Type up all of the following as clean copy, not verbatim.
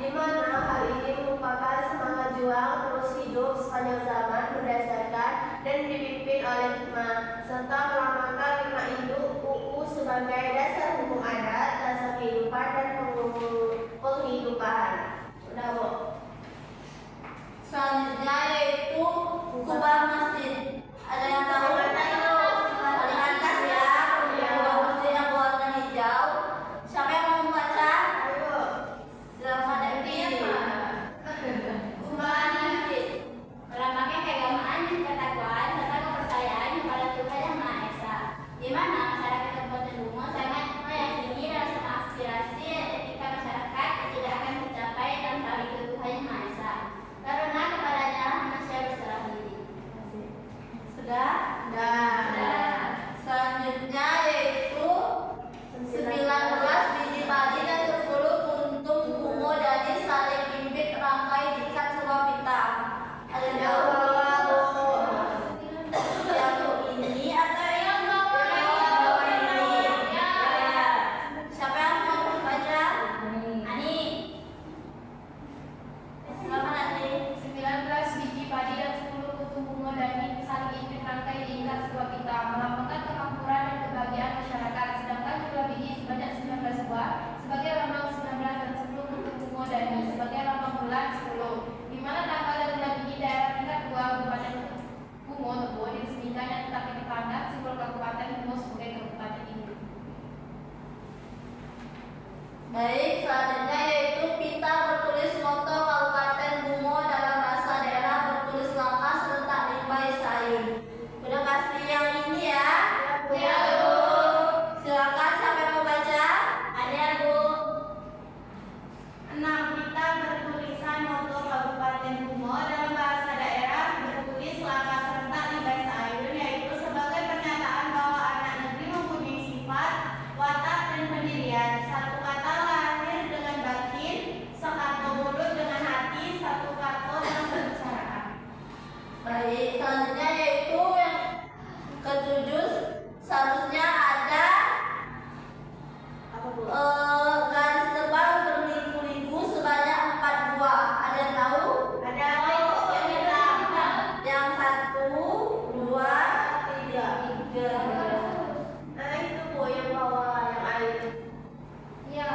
di mana hal ini merupakan semangat juang terus hidup sepanjang zaman berdasarkan dan dipimpin oleh hikmah, serta melambangkan 5 induk UU sebagai dasar hukum adat, dasar kehidupan dan penghidupan. Udah, Bu. Selanjutnya yaitu kubah masjid. Ada yang tahu? Paling atas ya, kubah masjid yang berwarna hijau. Siapa yang mau membaca? Ayo. Silakan Evi. Kubah masjid melambangkan keagamaan dan ketakwaan serta kepercayaan kepada Tuhan Yang Maha Esa, di mana masyarakat Kabupaten Bungo sangat meyakini rasa aspirasi dan etika masyarakat tidak akan tercapai tanpa ridho Tuhan Yang Maha Esa, karena kepadanya manusia berserah diri. Sudah? Sudah. Selanjutnya yaitu 19 biji padi dan 10 puntung bungo dari saling pimpin rangkai diikat sebuah pita. Ada yang tahu? Yang ini atau yang bawah ini? Ya. Siapa yang mau membaca? Ani. Silakan Ani. 19 biji padi dan 10 puntung bunga daging saling ikat rangkai diikat sebuah pita melambangkan kemakmuran dan kebahagiaan masyarakat, sedangkan jumlah biji sebanyak 19 buah sebagai lambang 19 dan 10 puntung bunga daging sebagai lambang bulan 10, di mana tanggal dan bulan biji daerah tingkat 2 Kabupaten Bungo Tebo diresmikan dan tetap dipandang simbol Kabupaten Bungo sebagai kabupaten induk. Baik, selanjutnya yaitu pita bertulis moto Kabupaten Bungo dalam bahasa daerah bertulis langkah serta limbai sayur. Udah pasti yang ini ya? Ya, Bu. Silakan siapa yang mau baca? Ada Bu. 6. Pita bertulisan moto Kabupaten Bungo dalam bahasa daerah bertulis langkah serta limbai sayur, yaitu sebagai pernyataan bahwa anak negeri mempunyai sifat, watak, dan pendirian. Satu kata lahir dengan batin, sekato mulut dengan hati, satu kato dalam pembicaraan. Baik, selanjutnya yaitu yang ketujuh, seharusnya ada Apa, Bu? garis tebal berliku-liku sebanyak 4 buah. Ada yang tahu? Ada apa itu? Yang hitam. Yang 1, 2, 3. Nah, itu, Bu, yang bawah yang air. Iya.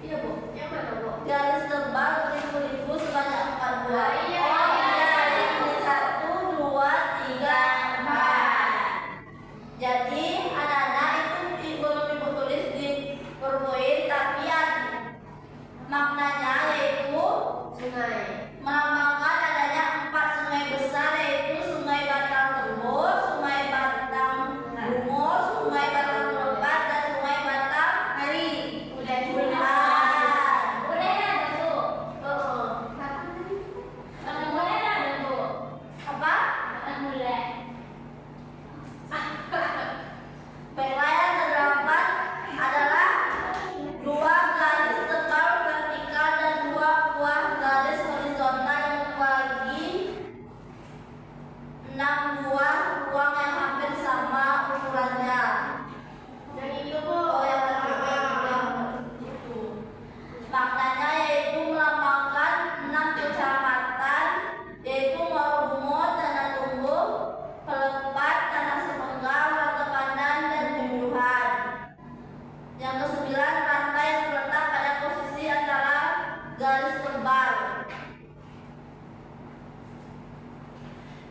Iya, Bu. Yang mana, Bu? Garis tebal berliku-liku sebanyak 4 buah. Iya, Oh iya. iya, ini 1, 2, 3, 4. Jadi anak-anak itu belum ibu tulis di PowerPoint, tapi maknanya yaitu Sungai. melambangkan adanya 4 sungai besar, yaitu Sungai Batang Tebo, Sungai Batang Bungo, Sungai Batang Lebat, dan Sungai Batang Hari. Udah Udah ada tuh. Batang mulai ada tuh. Apa? Batang mulai. Baiklah, yang terdapat adalah 2 garis tebal vertikal dan 2 buah garis horizontal yang membagi 6 buah ruang yang hampir sama ukurannya. Yang itu, Bu. Oh, yang itu. Maknanya yaitu melambangkan 6 kecamatan, yaitu Muarabungo, Tanah Tumbuh, Pelepat, Tanah Sepenggal, Rata Pandan, dan Junjuhan. Yang ke-9, rantai yang terletak pada posisi antara garis tebal.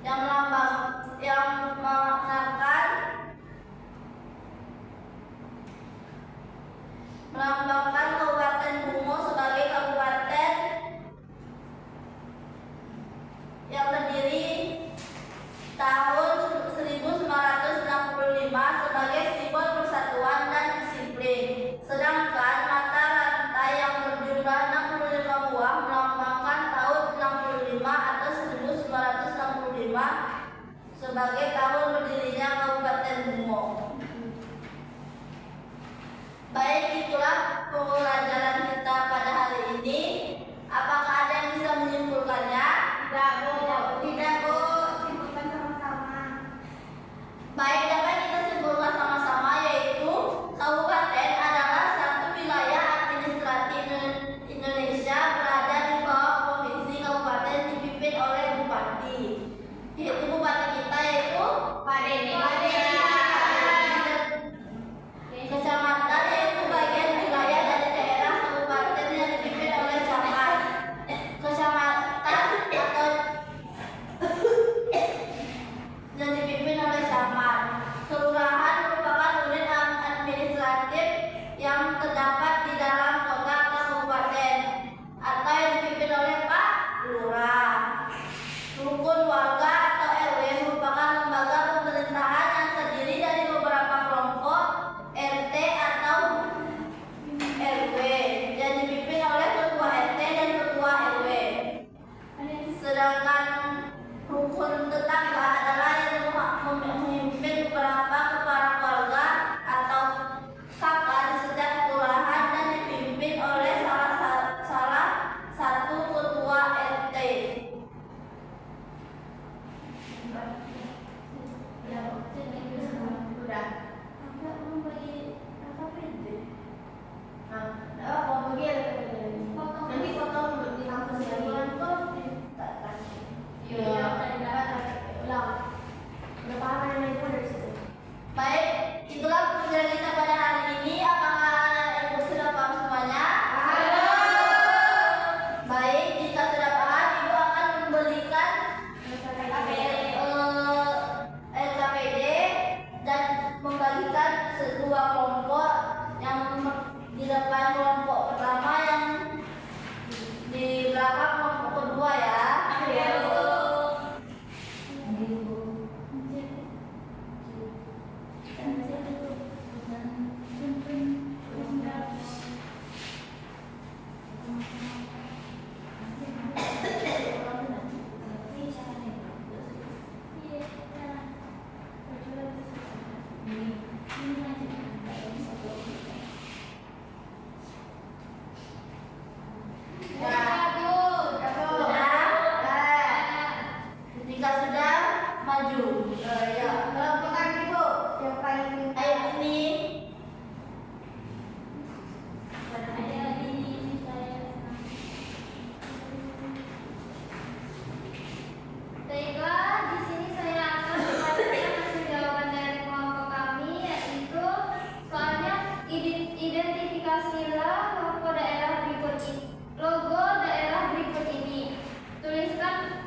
Yang melambangkan Kabupaten Bungo sebagai kabupaten yang terdiri tahun 1965 sebagai simbol persatuan dan disiplin. Sedangkan mata rantai yang berjumlah 65 buah melambangkan tahun 65 atau 1965 sebagai tahun berdirinya Kabupaten Bungo. Baik, itulah pembelajaran kita pada hari ini. Apakah ada yang bisa menyimpulkannya? Tidak, Bu. Tidak, Bu. Simpulkan sama-sama. Baik, dapat kita simpulkan sama-sama, yaitu kabupaten adalah satu wilayah administratif Indonesia Tuliskanlah logo daerah berikut ini. Tuliskan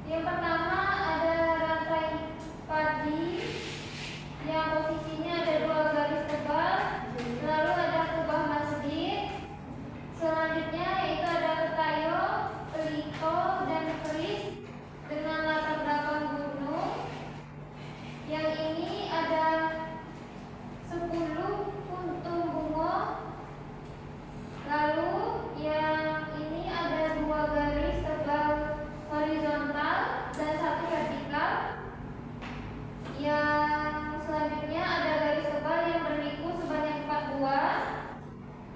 yang pertama ada rantai padi yang posisinya ada 2 garis tebal, lalu ada kubah masjid, selanjutnya yaitu ada petayo, peliko, dan keris dengan latar belakang gunung. Yang ini ada 10 puntung bungo, lalu yang ini ada 2 garis tebal horizontal dan 1 vertikal. Yang selanjutnya ada garis tebal yang berliku sebanyak 4 buah.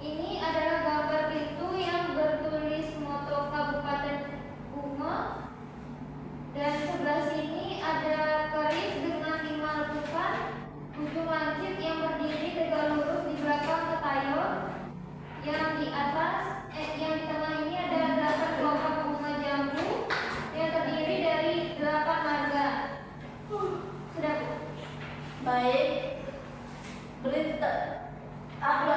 Ini adalah gambar pintu yang bertulis moto Kabupaten Bungo. Dan sebelah sini ada keris dengan 5 letupan, ujung lancip yang berdiri tegak lurus di belakang petayo. Yang di atas, yang di tengah ini ada 8 kelompok bunga jambu yang terdiri dari 8 marga. Sudah, Bu? Baik, berita apa